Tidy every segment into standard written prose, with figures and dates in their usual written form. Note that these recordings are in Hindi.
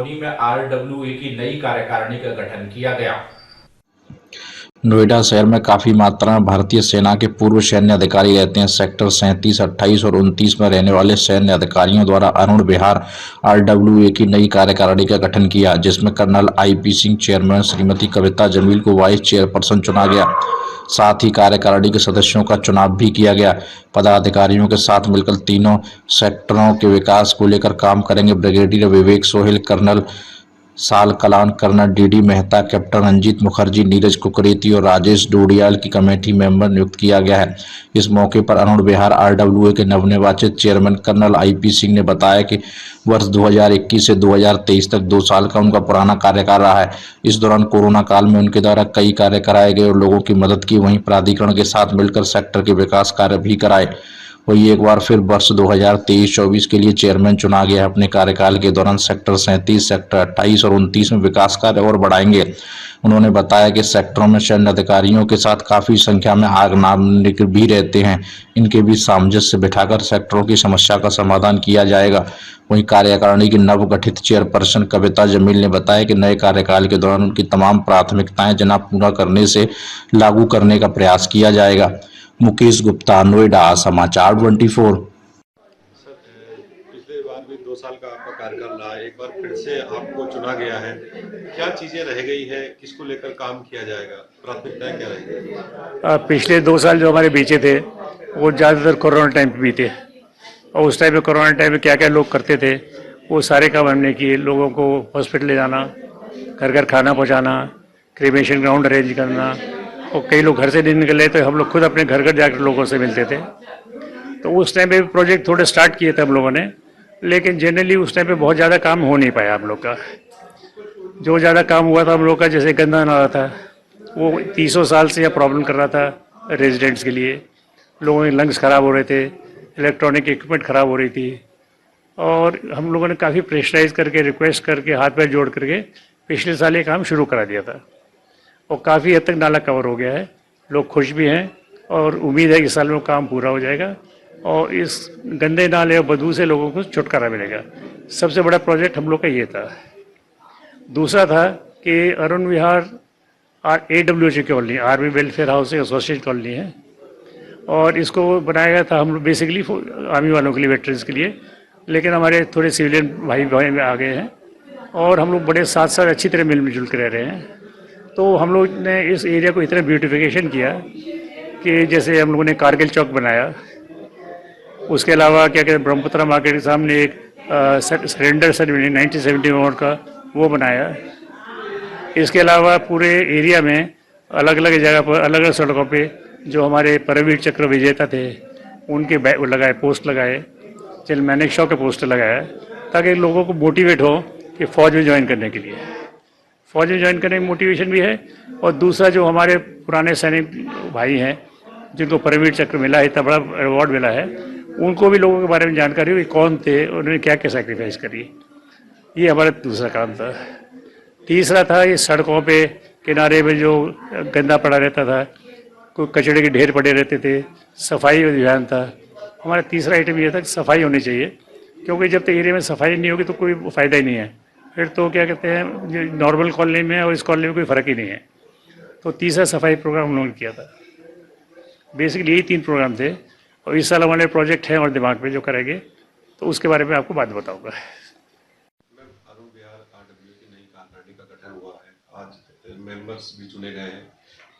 में आरडब्ल्यूए की नई कार्यकारिणी का गठन किया गया। नोएडा शहर में काफी मात्रा में भारतीय सेना के पूर्व सैन्य अधिकारी रहते हैं। सेक्टर 37, 28 और 29 में रहने वाले सैन्य अधिकारियों द्वारा अरुण विहार आरडब्ल्यूए की नई कार्यकारिणी का गठन किया, जिसमें colonel IP Singh chairman, Shrimati Kavita Jamil को वाइस चेयरपर्सन चुना गया। साथ ही कार्यकारिणी के सदस्यों का चुनाव भी किया गया। पदाधिकारियों के साथ मिलकर तीनों सेक्टरों के विकास को लेकर काम करेंगे। ब्रिगेडियर विवेक Sohail, colonel Sal Kalan, colonel DD Mehta, captain Ranjit Mukherjee, Neeraj Kukreti और राजेश डोडियाल की कमेटी मेंबर नियुक्त किया गया है। इस मौके पर अरुण विहार आरडब्ल्यूए के नवनिर्वाचित चेयरमैन कर्नल आईपी सिंह ने बताया कि वर्ष 2021 से 2023 तक 2 साल का उनका पुराना कार्यकाल रहा है। इस दौरान कोरोना काल में उनके द्वारा कई कार्य कराए गए और लोगों की मदद की। वहीं प्राधिकरण के साथ मिलकर सेक्टर के विकास कार्य भी कराए। वही एक बार फिर वर्ष 2023-24 के लिए चेयरमैन चुना गया है। अपने कार्यकाल के दौरान सेक्टर 37, सेक्टर 28 और 29 में विकास कार्य और बढ़ाएंगे। उन्होंने बताया कि सेक्टरों में सैन्य अधिकारियों के साथ काफी संख्या में आग नागरिक भी रहते हैं। इनके बीच सामंजस्य बिठाकर सेक्टरों की समस्या का समाधान किया जाएगा। वहीं कार्यकारिणी की नवगठित चेयरपर्सन कविता जमील ने बताया कि नए कार्यकाल के दौरान उनकी तमाम प्राथमिकताएं जना पूरा करने से लागू करने का प्रयास किया जाएगा। मुकेश गुप्ता, नोएडा, समाचार 24। सर, पिछले बार भी 2 साल का आपका कार्यकाल रहा है, एक बार फिर से आपको चुना गया है। क्या चीजें रह गई है, किसको लेकर काम किया जाएगा, प्राथमिकताएं क्या रहेगी? पिछले 2 साल जो हमारे बीते थे वो ज़्यादातर कोरोना टाइम पे बीते, और उस टाइम पे कोरोना टाइम में क्या क्या लोग करते थे वो सारे काम हमने किए। लोगों को हॉस्पिटल ले जाना, घर घर खाना पहुंचाना, क्रीमेशन ग्राउंड अरेंज करना, और कई लोग घर से नहीं निकले तो हम लोग खुद अपने घर घर जाकर लोगों से मिलते थे। तो उस टाइम पे प्रोजेक्ट थोड़े स्टार्ट किए थे हम लोगों ने, लेकिन जनरली उस टाइम पे बहुत ज़्यादा काम हो नहीं पाया हम लोग का। जो ज़्यादा काम हुआ था हम लोग का, जैसे गंदा नाला था, वो 300 साल से यह प्रॉब्लम कर रहा था रेजिडेंट्स के लिए। लोगों के लंग्स ख़राब हो रहे थे, इलेक्ट्रॉनिक इक्विपमेंट ख़राब हो रही थी, और हम लोगों ने काफ़ी प्रेशराइज करके, रिक्वेस्ट करके, हाथ पैर जोड़ करके पिछले साल ये काम शुरू करा दिया था, और काफ़ी हद तक नाला कवर हो गया है। लोग खुश भी हैं और उम्मीद है कि इस साल में वो काम पूरा हो जाएगा और इस गंदे नाले और बदबू से लोगों को छुटकारा मिलेगा। सबसे बड़ा प्रोजेक्ट हम लोग का ये था। दूसरा था कि अरुण विहार AWH colony, army welfare housing association colony है, और इसको बनाया गया था हम लोग बेसिकली आर्मी वालों के लिए, वेटरन्स के लिए, लेकिन हमारे थोड़े सिविलियन भाई भाई में आ गए हैं और हम लोग बड़े साथ साथ अच्छी तरह मिलजुल कर रह रहे हैं। तो हम लोग ने इस एरिया को इतना ब्यूटिफिकेशन किया कि जैसे हम लोगों ने कारगिल चौक बनाया, उसके अलावा क्या कहते हैं ब्रह्मपुत्र मार्केट के सामने एक सरेंडर सेरेमनी 1971 का वो बनाया। इसके अलावा पूरे एरिया में अलग अलग जगह पर, अलग अलग सड़कों पे जो हमारे परमवीर चक्र विजेता थे उनके लगाए, पोस्ट लगाए, चल मैनेक शॉ के पोस्टर लगाया, ताकि लोगों को मोटिवेट हो कि फ़ौज में ज्वाइन करने के लिए। फ़ौज में ज्वाइन करने की मोटिवेशन भी है, और दूसरा जो हमारे पुराने सैनिक भाई हैं जिनको परमवीर चक्र मिला है, इतना बड़ा अवार्ड मिला है, उनको भी लोगों के बारे में जानकारी हुई, कौन थे, उन्होंने क्या क्या सेक्रीफाइस करी। ये हमारा दूसरा काम था। तीसरा था ये सड़कों पे किनारे में जो गंदा पड़ा रहता था, कोई कचड़े के ढेर पड़े रहते थे, सफाई अभियान था। हमारा तीसरा आइटम ये था कि सफाई होनी चाहिए, क्योंकि जब तक एरिया में सफाई नहीं होगी तो कोई फ़ायदा ही नहीं है। फिर तो क्या कहते हैं, नॉर्मल कॉलोनी में और इस कॉलोनी में कोई फ़र्क ही नहीं है। तो तीसरा सफाई प्रोग्राम हम लोगों ने किया था। बेसिकली यही 3 प्रोग्राम थे, और इस साल हमारे प्रोजेक्ट हैं और दिमाग में जो करेंगे, तो उसके बारे में आपको बात बताऊँगा। अरुण विहार आरडब्ल्यू की नई कार्यकारिणी का गठन हुआ है, आज मेंबर्स भी चुने गए हैं।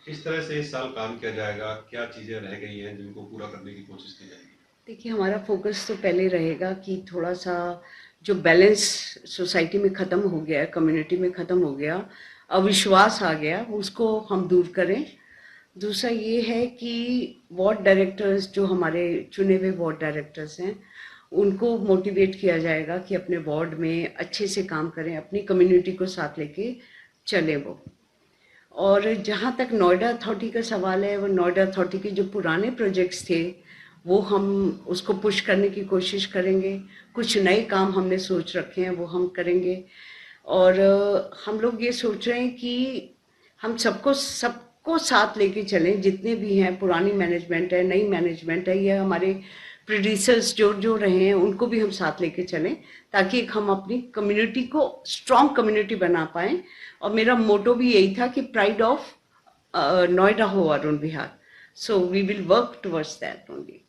किस तरह से इस साल काम किया जाएगा, क्या चीजें रह गई हैं जिनको पूरा करने की कोशिश की जाएगी? देखिए, हमारा फोकस तो पहले रहेगा कि थोड़ा सा जो बैलेंस सोसाइटी में ख़त्म हो गया है, कम्युनिटी में ख़त्म हो गया, अविश्वास आ गया, उसको हम दूर करें। दूसरा ये है कि वार्ड डायरेक्टर्स, जो हमारे चुने हुए वार्ड डायरेक्टर्स हैं, उनको मोटिवेट किया जाएगा कि अपने वार्ड में अच्छे से काम करें, अपनी कम्युनिटी को साथ लेके चले वो। और जहाँ तक नोएडा अथॉरिटी का सवाल है, वो नोएडा अथॉरिटी के जो पुराने प्रोजेक्ट्स थे वो हम उसको पुश करने की कोशिश करेंगे। कुछ नए काम हमने सोच रखे हैं वो हम करेंगे, और हम लोग ये सोच रहे हैं कि हम सबको साथ लेके चलें, जितने भी हैं, पुरानी मैनेजमेंट है, नई मैनेजमेंट है, ये हमारे प्रोड्यूसर्स जो जो रहे हैं उनको भी हम साथ लेके चलें, ताकि हम अपनी कम्युनिटी को स्ट्रॉन्ग कम्युनिटी बना पाएं। और मेरा मोटो भी यही था कि प्राइड ऑफ नोएडा हो Arun Vihar, so we will work towards that only.